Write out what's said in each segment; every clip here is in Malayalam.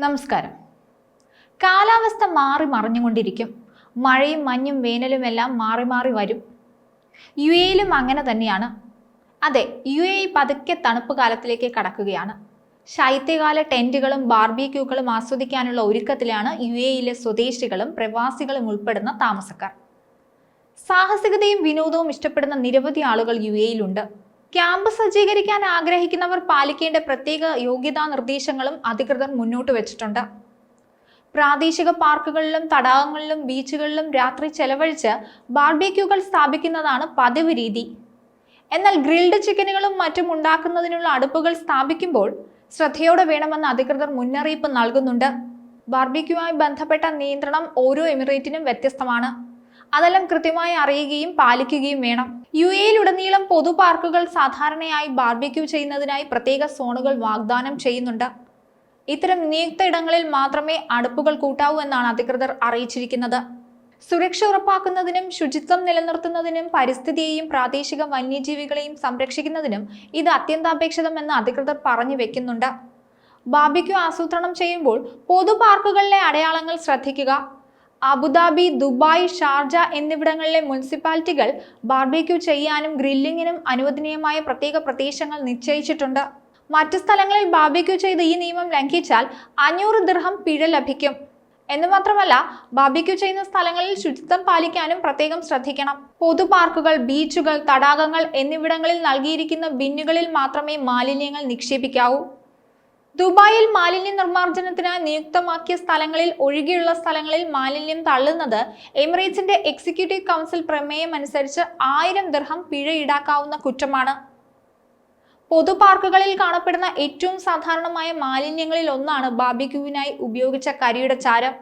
നമസ്കാരം. കാലാവസ്ഥ മാറി മറിഞ്ഞുകൊണ്ടിരിക്കും. മഴയും മഞ്ഞും വേനലുമെല്ലാം മാറി മാറി വരും. യുഎയിലും അങ്ങനെ തന്നെയാണ്. അതെ, യുഎഇ പതുക്കെ തണുപ്പ് കാലത്തിലേക്ക് കടക്കുകയാണ്. ശൈത്യകാല ടെന്റുകളും ബാർബിക്യൂകളും ആസ്വദിക്കാനുള്ള ഒരുക്കത്തിലാണ് യുഎഇയിലെ സ്വദേശികളും പ്രവാസികളും ഉൾപ്പെടുന്ന താമസക്കാർ. സാഹസികതയും വിനോദവും ഇഷ്ടപ്പെടുന്ന നിരവധി ആളുകൾ യുഎഇയിലുണ്ട്. ക്യാമ്പ് സജ്ജീകരിക്കാൻ ആഗ്രഹിക്കുന്നവർ പാലിക്കേണ്ട പ്രത്യേക യോഗ്യതാ നിർദ്ദേശങ്ങളും അധികൃതർ മുന്നോട്ട് വെച്ചിട്ടുണ്ട്. പ്രാദേശിക പാർക്കുകളിലും തടാകങ്ങളിലും ബീച്ചുകളിലും രാത്രി ചെലവഴിച്ച് ബാർബിക്യൂകൾ സ്ഥാപിക്കുന്നതാണ് പതിവ് രീതി. എന്നാൽ ഗ്രിൽഡ് ചിക്കനുകളും മറ്റും ഉണ്ടാക്കുന്നതിനുള്ള അടുപ്പുകൾ സ്ഥാപിക്കുമ്പോൾ ശ്രദ്ധയോടെ വേണമെന്ന് അധികൃതർ മുന്നറിയിപ്പ് നൽകുന്നുണ്ട്. ബാർബിക്യൂവുമായി ബന്ധപ്പെട്ട നിയന്ത്രണം ഓരോ എമിറേറ്റിനും വ്യത്യസ്തമാണ്. അതെല്ലാം കൃത്യമായി അറിയുകയും പാലിക്കുകയും വേണം. യുഎഇയിലുടനീളം പൊതു പാർക്കുകൾ സാധാരണയായി ബാർബിക്യൂ ചെയ്യുന്നതിനായി പ്രത്യേക സോണുകൾ വാഗ്ദാനം ചെയ്യുന്നുണ്ട്. ഇത്തരം നിയുക്ത ഇടങ്ങളിൽ മാത്രമേ അടുപ്പുകൾ കൂട്ടാവൂ എന്നാണ് അധികൃതർ അറിയിച്ചിരിക്കുന്നത്. സുരക്ഷ ഉറപ്പാക്കുന്നതിനും ശുചിത്വം നിലനിർത്തുന്നതിനും പരിസ്ഥിതിയെയും പ്രാദേശിക വന്യജീവികളെയും സംരക്ഷിക്കുന്നതിനും ഇത് അത്യന്താപേക്ഷിതമെന്ന് അധികൃതർ പറഞ്ഞു വെക്കുന്നുണ്ട്. ബാർബിക്യൂ ആസൂത്രണം ചെയ്യുമ്പോൾ പൊതു പാർക്കുകളിലെ അടയാളങ്ങൾ ശ്രദ്ധിക്കുക. അബുദാബി, ദുബായ്, ഷാർജ എന്നിവിടങ്ങളിലെ മുനിസിപ്പാലിറ്റികൾ ബാർബിക്യൂ ചെയ്യാനും ഗ്രില്ലിങ്ങിനും അനുവദനീയമായ പ്രത്യേക പ്രദേശങ്ങൾ നിശ്ചയിച്ചിട്ടുണ്ട്. മറ്റു സ്ഥലങ്ങളിൽ ബാർബിക്യൂ ചെയ്ത് ഈ നിയമം ലംഘിച്ചാൽ 500 ദിർഹം പിഴ ലഭിക്കും. എന്ന് മാത്രമല്ല, ബാർബിക്യൂ ചെയ്യുന്ന സ്ഥലങ്ങളിൽ ശുചിത്വം പാലിക്കാനും പ്രത്യേകം ശ്രദ്ധിക്കണം. പൊതു പാർക്കുകൾ, ബീച്ചുകൾ, തടാകങ്ങൾ എന്നിവിടങ്ങളിൽ നൽകിയിരിക്കുന്ന ബിന്നുകളിൽ മാത്രമേ മാലിന്യങ്ങൾ നിക്ഷേപിക്കാവൂ. ദുബായിൽ മാലിന്യ നിർമ്മാർജ്ജനത്തിന് നിയുക്തമാക്കിയ സ്ഥലങ്ങളിൽ ഒഴികെയുള്ള സ്ഥലങ്ങളിൽ മാലിന്യം തള്ളുന്നത് എമിറേറ്റ്സിന്റെ എക്സിക്യൂട്ടീവ് കൗൺസിൽ പ്രമേയം അനുസരിച്ച് 1000 ദിർഹം പിഴ ഈടാക്കാവുന്ന കുറ്റമാണ്. പൊതു പാർക്കുകളിൽ കാണപ്പെടുന്ന ഏറ്റവും സാധാരണമായ മാലിന്യങ്ങളിൽ ഒന്നാണ് ബാർബിക്യൂവിനായി ഉപയോഗിച്ച കരിയുടെ ചാരം.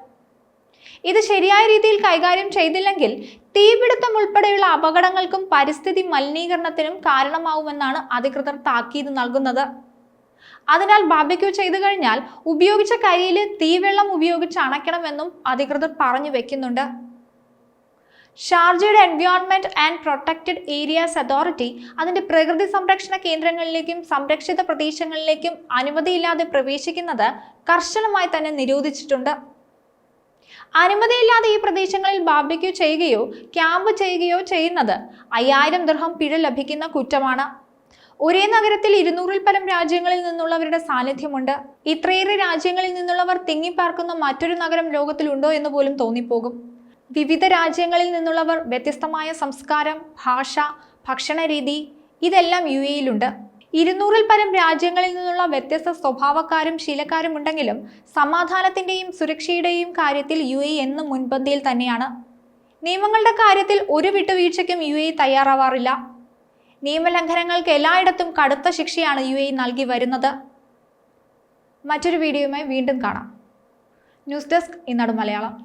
ഇത് ശരിയായ രീതിയിൽ കൈകാര്യം ചെയ്തില്ലെങ്കിൽ തീപിടുത്തം ഉൾപ്പെടെയുള്ള അപകടങ്ങൾക്കും പരിസ്ഥിതി മലിനീകരണത്തിനും കാരണമാവുമെന്നാണ് അധികൃതർ താക്കീത് നൽകുന്നത്. അതിനാൽ ബാർബിക്യൂ ചെയ്തു കഴിഞ്ഞാൽ ഉപയോഗിച്ച കരിയിൽ തീവെള്ളം ഉപയോഗിച്ച് അണയ്ക്കണമെന്നും അധികൃതർ പറഞ്ഞു വെക്കുന്നുണ്ട്. ഷാർജയുടെ environment and protected areas authority അതിന്റെ പ്രകൃതി സംരക്ഷണ കേന്ദ്രങ്ങളിലേക്കും സംരക്ഷിത പ്രദേശങ്ങളിലേക്കും അനുമതിയില്ലാതെ പ്രവേശിക്കുന്നത് കർശനമായി തന്നെ നിരോധിച്ചിട്ടുണ്ട്. അനുമതിയില്ലാതെ ഈ പ്രദേശങ്ങളിൽ ബാർബിക്യൂ ചെയ്യുകയോ ക്യാമ്പ് ചെയ്യുകയോ ചെയ്യുന്നത് 5000 ദിർഹം പിഴ ലഭിക്കുന്ന കുറ്റമാണ്. ഒരേ നഗരത്തിൽ 200-ൽ പരം രാജ്യങ്ങളിൽ നിന്നുള്ളവരുടെ സാന്നിധ്യമുണ്ട്. ഇത്രയേറെ രാജ്യങ്ങളിൽ നിന്നുള്ളവർ തിങ്ങിപ്പാർക്കുന്ന മറ്റൊരു നഗരം ലോകത്തിലുണ്ടോ എന്ന് പോലും തോന്നിപ്പോകും. വിവിധ രാജ്യങ്ങളിൽ നിന്നുള്ളവർ, വ്യത്യസ്തമായ സംസ്കാരം, ഭാഷ, ഭക്ഷണരീതി ഇതെല്ലാം യുഎഇയിലുണ്ട്. 200-ൽ പരം രാജ്യങ്ങളിൽ നിന്നുള്ള വ്യത്യസ്ത സ്വഭാവക്കാരും ശീലക്കാരും ഉണ്ടെങ്കിലും സമാധാനത്തിന്റെയും സുരക്ഷയുടെയും കാര്യത്തിൽ യുഎഇ എന്നും മുൻപന്തിയിൽ തന്നെയാണ്. നിയമങ്ങളുടെ കാര്യത്തിൽ ഒരു വിട്ടുവീഴ്ചയ്ക്കും യുഎഇ തയ്യാറാവാറില്ല. നിയമലംഘനങ്ങൾക്ക് എല്ലായിടത്തും കടുത്ത ശിക്ഷയാണ് യുഎഇ നൽകി വരുന്നത്. മറ്റൊരു വീഡിയോയുമായി വീണ്ടും കാണാം. ന്യൂസ് ഡെസ്ക്, ഈനാട് മലയാളം.